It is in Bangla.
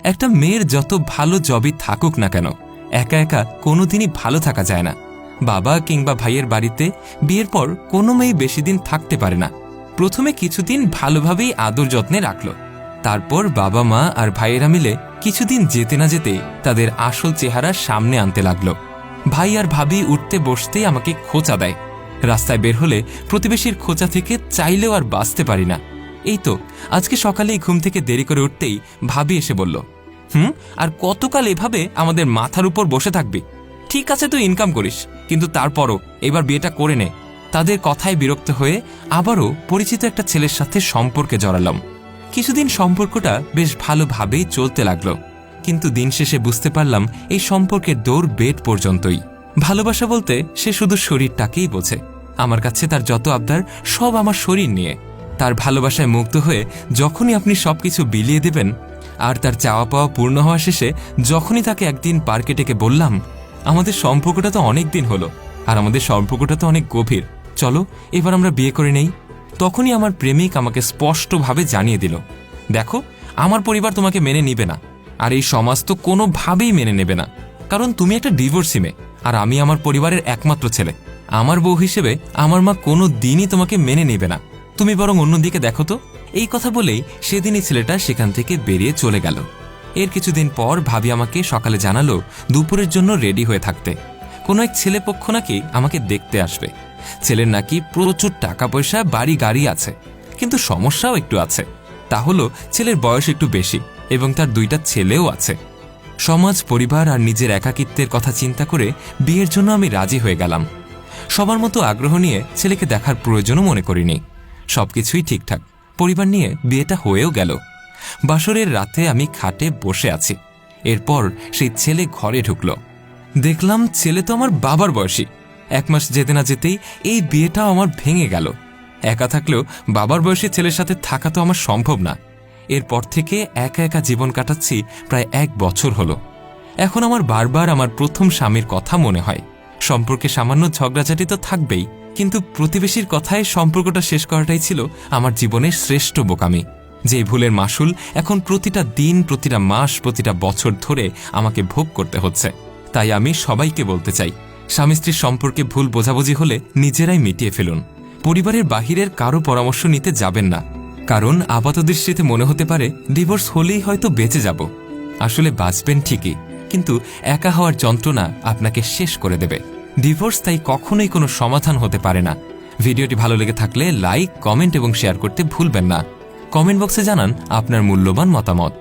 একটা মেয়ের যত ভালো জবই থাকুক না কেন, একা একা কোনোদিনই ভালো থাকা যায় না। বাবা কিংবা ভাইয়ের বাড়িতে বিয়ের পর কোনো মেয়ে বেশি দিন থাকতে পারে না। প্রথমে কিছুদিন ভালোভাবেই আদর যত্নে রাখল, তারপর বাবা মা আর ভাইয়েরা মিলে কিছুদিন যেতে না যেতেই তাদের আসল চেহারা সামনে আনতে লাগলো। ভাই আর ভাবি উঠতে বসতেই আমাকে খোঁচা দেয়। রাস্তায় বের হলে প্রতিবেশীর খোঁচা থেকে চাইলেও আর বাঁচতে পারি না। এই তো আজকে সকালেই ঘুম থেকে দেরি করে উঠতেই ভাবি এসে বলল, আর কতকাল এভাবে আমাদের মাথার উপর বসে থাকবি? ঠিক আছে তুই ইনকাম করিস, কিন্তু তারপরও এবার বিয়েটা করে নে। তাদের কথায় বিরক্ত হয়ে আবারও পরিচিত একটা ছেলের সাথে সম্পর্কে জড়ালাম। কিছুদিন সম্পর্কটা বেশ ভালোভাবেই চলতে লাগলো, কিন্তু দিন শেষে বুঝতে পারলাম এই সম্পর্কের দৌড় বেড পর্যন্তই। ভালোবাসা বলতে সে শুধু শরীরটাকেই বোঝে। আমার কাছে তার যত আবদার সব আমার শরীর নিয়ে। তার ভালোবাসায় মুগ্ধ হয়ে যখনই আপনি সবকিছু বিলিয়ে দেবেন, আর তার চাওয়া পাওয়া পূর্ণ হওয়া শেষে যখনই তাকে একদিন পার্কে ডেকে বললাম, আমাদের সম্পর্কটা তো অনেক দিন হলো, আর আমাদের সম্পর্কটা তো অনেক গভীর, চলো এবার আমরা বিয়ে করে নেই, তখনই আমার প্রেমিক আমাকে স্পষ্টভাবে জানিয়ে দিল, দেখো আমার পরিবার তোমাকে মেনে নিবে না, আর এই সমাজ তো কোনোভাবেই মেনে নেবে না, কারণ তুমি একটা ডিভোর্সি মেয়ে, আর আমি আমার পরিবারের একমাত্র ছেলে। আমার বউ হিসেবে আমার মা কোনো দিনই তোমাকে মেনে নেবে না, তুমি বরং অন্যদিকে দেখো তো। এই কথা বলেই সেদিনই ছেলেটা সেখান থেকে বেরিয়ে চলে গেল। এর কিছুদিন পর ভাবি আমাকে সকালে জানালো দুপুরের জন্য রেডি হয়ে থাকতে। কোনো এক ছেলে পক্ষ নাকি আমাকে দেখতে আসবে। ছেলের নাকি প্রচুর টাকা পয়সা, বাড়ি গাড়ি আছে, কিন্তু সমস্যাও একটু আছে, তা হলো ছেলের বয়স একটু বেশি এবং তার 2টা ছেলেও আছে। সমাজ, পরিবার আর নিজের একাকিত্বের কথা চিন্তা করে বিয়ের জন্য আমি রাজি হয়ে গেলাম। সবার মতো আগ্রহ নিয়ে ছেলেকে দেখার প্রয়োজনও মনে করিনি। সবকিছুই ঠিকঠাক, পরিবার নিয়ে বিয়েটা হয়েও গেল। বাসরের রাতে আমি খাটে বসে আছি, এরপর সেই ছেলে ঘরে ঢুকল। দেখলাম ছেলে তো আমার বাবার বয়সী। 1 মাস যেতে না যেতেই এই বিয়েটাও আমার ভেঙে গেল। একা থাকলেও বাবার বয়সী ছেলের সাথে থাকা তো আমার সম্ভব না। এরপর থেকে একা একা জীবন কাটাচ্ছি প্রায় 1 বছর হলো। এখন আমার বারবার আমার প্রথম স্বামীর কথা মনে হয়। সম্পর্কে সামান্য ঝগড়াঝাটি তো থাকবেই, কিন্তু প্রতিবেশীর কথায় সম্পর্কটা শেষ করাটাই ছিল আমার জীবনের শ্রেষ্ঠ বোকামি। যে ভুলের মাসুল এখন প্রতিটা দিন, প্রতিটা মাস, প্রতিটা বছর ধরে আমাকে ভোগ করতে হচ্ছে। তাই আমি সবাইকে বলতে চাই, স্বামী স্ত্রীর সম্পর্কে ভুল বোঝাবুঝি হলে নিজেরাই মিটিয়ে ফেলুন। পরিবারের বাহিরের কারো পরামর্শ নিতে যাবেন না, কারণ আপাতদৃষ্টিতে মনে হতে পারে ডিভোর্স হলেই হয়তো বেঁচে যাব। আসলে বাঁচবেন ঠিকই, কিন্তু একা হওয়ার যন্ত্রণা আপনাকে শেষ করে দেবে। ডিভোর্স তাই কখনোই কোনো সমাধান হতে পারে না। ভিডিওটি ভালো লেগে থাকলে লাইক, কমেন্ট এবং শেয়ার করতে ভুলবেন না। কমেন্ট বক্সে জানান আপনার মূল্যবান মতামত।